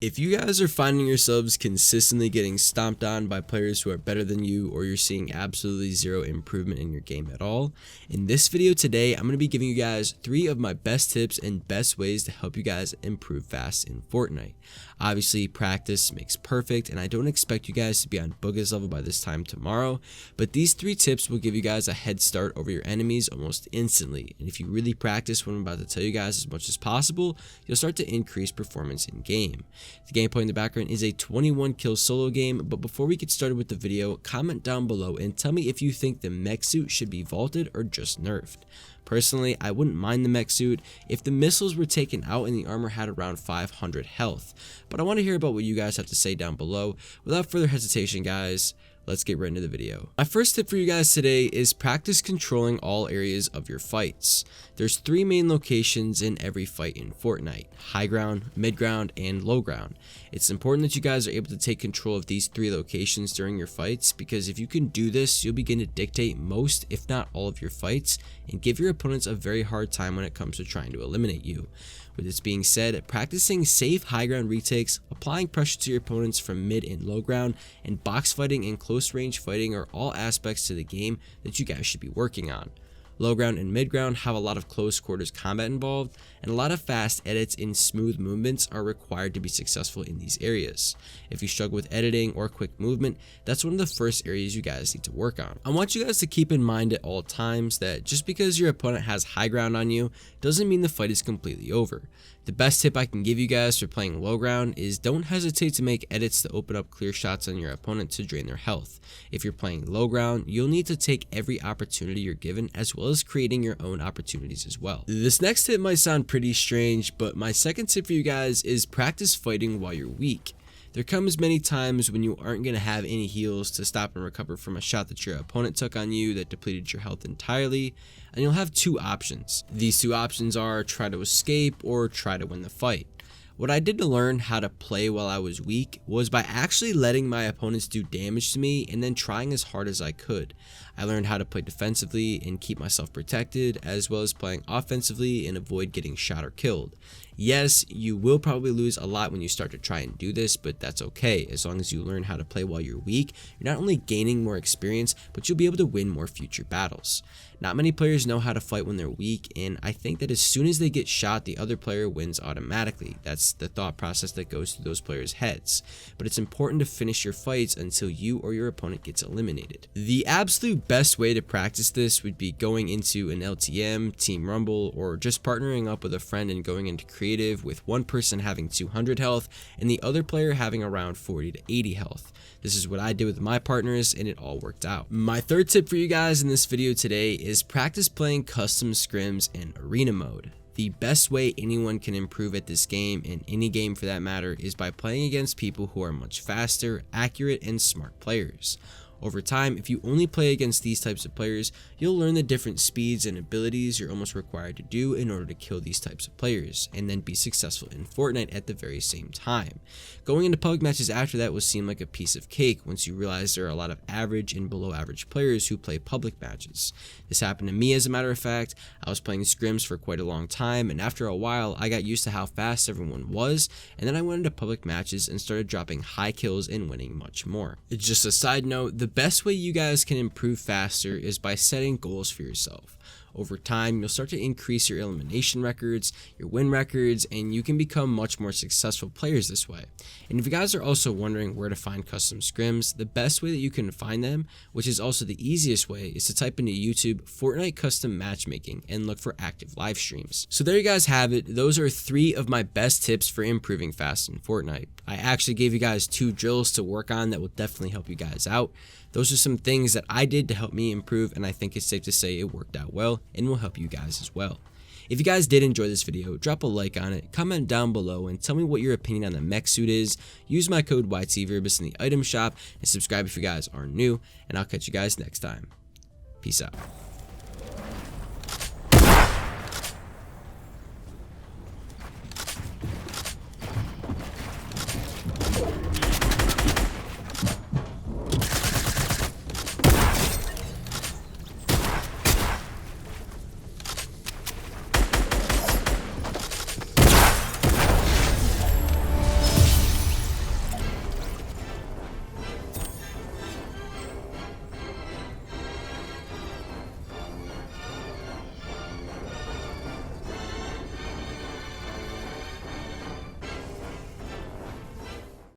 If you guys are finding yourselves consistently getting stomped on by players who are better than you, or you're seeing absolutely zero improvement in your game at all, in this video today I'm going to be giving you guys 3 of my best tips and best ways to help you guys improve fast in Fortnite. Obviously practice makes perfect, and I don't expect you guys to be on Booga's level by this time tomorrow, but these 3 tips will give you guys a head start over your enemies almost instantly, and if you really practice what I'm about to tell you guys as much as possible, you'll start to increase performance in game. The gameplay in the background is a 21 kill solo game, but before we get started with the video, comment down below and tell me if you think the mech suit should be vaulted or just nerfed. Personally, I wouldn't mind the mech suit if the missiles were taken out and the armor had around 500 health, but I want to hear about what you guys have to say down below. Without further hesitation guys, let's get right into the video. My first tip for you guys today is practice controlling all areas of your fights. There's 3 main locations in every fight in Fortnite: high ground, mid ground, and low ground. It's important that you guys are able to take control of these 3 locations during your fights, because if you can do this, you'll begin to dictate most, if not all, of your fights and give your opponents a very hard time when it comes to trying to eliminate you. With this being said, practicing safe high ground retakes, applying pressure to your opponents from mid and low ground, and box fighting and close range fighting are all aspects to the game that you guys should be working on. Low ground and mid ground have a lot of close quarters combat involved, and a lot of fast edits and smooth movements are required to be successful in these areas. If you struggle with editing or quick movement, that's one of the first areas you guys need to work on. I want you guys to keep in mind at all times that just because your opponent has high ground on you doesn't mean the fight is completely over. The best tip I can give you guys for playing low ground is don't hesitate to make edits to open up clear shots on your opponent to drain their health. If you're playing low ground, you'll need to take every opportunity you're given, as well as creating your own opportunities as well. This next tip might sound pretty strange, but my second tip for you guys is practice fighting while you're weak. There comes many times when you aren't going to have any heals to stop and recover from a shot that your opponent took on you that depleted your health entirely, and you'll have 2 options. These 2 options are try to escape or try to win the fight. What I did to learn how to play while I was weak was by actually letting my opponents do damage to me and then trying as hard as I could. I learned how to play defensively and keep myself protected, as well as playing offensively and avoid getting shot or killed. Yes, you will probably lose a lot when you start to try and do this, but that's okay. As long as you learn how to play while you're weak, you're not only gaining more experience, but you'll be able to win more future battles. Not many players know how to fight when they're weak, and I think that as soon as they get shot, the other player wins automatically. That's the thought process that goes through those players' heads. But it's important to finish your fights until you or your opponent gets eliminated. The absolute best way to practice this would be going into an LTM, Team Rumble, or just partnering up with a friend and going into creative with one person having 200 health and the other player having around 40 to 80 health. This is what I did with my partners, and it all worked out. My third tip for you guys in this video today is practice playing custom scrims in arena mode. The best way anyone can improve at this game, in any game for that matter, is by playing against people who are much faster, accurate, and smart players. Over time, if you only play against these types of players, you'll learn the different speeds and abilities you're almost required to do in order to kill these types of players, and then be successful in Fortnite at the very same time. Going into public matches after that will seem like a piece of cake once you realize there are a lot of average and below average players who play public matches. This happened to me, as a matter of fact. I was playing scrims for quite a long time, and after a while I got used to how fast everyone was, and then I went into public matches and started dropping high kills and winning much more. Just a side note, the best way you guys can improve faster is by setting goals for yourself. Over time, you'll start to increase your elimination records, your win records, and you can become much more successful players this way. And if you guys are also wondering where to find custom scrims, the best way that you can find them, which is also the easiest way, is to type into YouTube Fortnite custom matchmaking and look for active live streams. So there you guys have it. Those are 3 of my best tips for improving fast in Fortnite. I actually gave you guys 2 drills to work on that will definitely help you guys out. Those are some things that I did to help me improve, and I think it's safe to say it worked out well and will help you guys as well. If you guys did enjoy this video, drop a like on it, comment down below, and tell me what your opinion on the mech suit is. Use my code YTVerbis in the item shop, and subscribe if you guys are new, and I'll catch you guys next time. Peace out.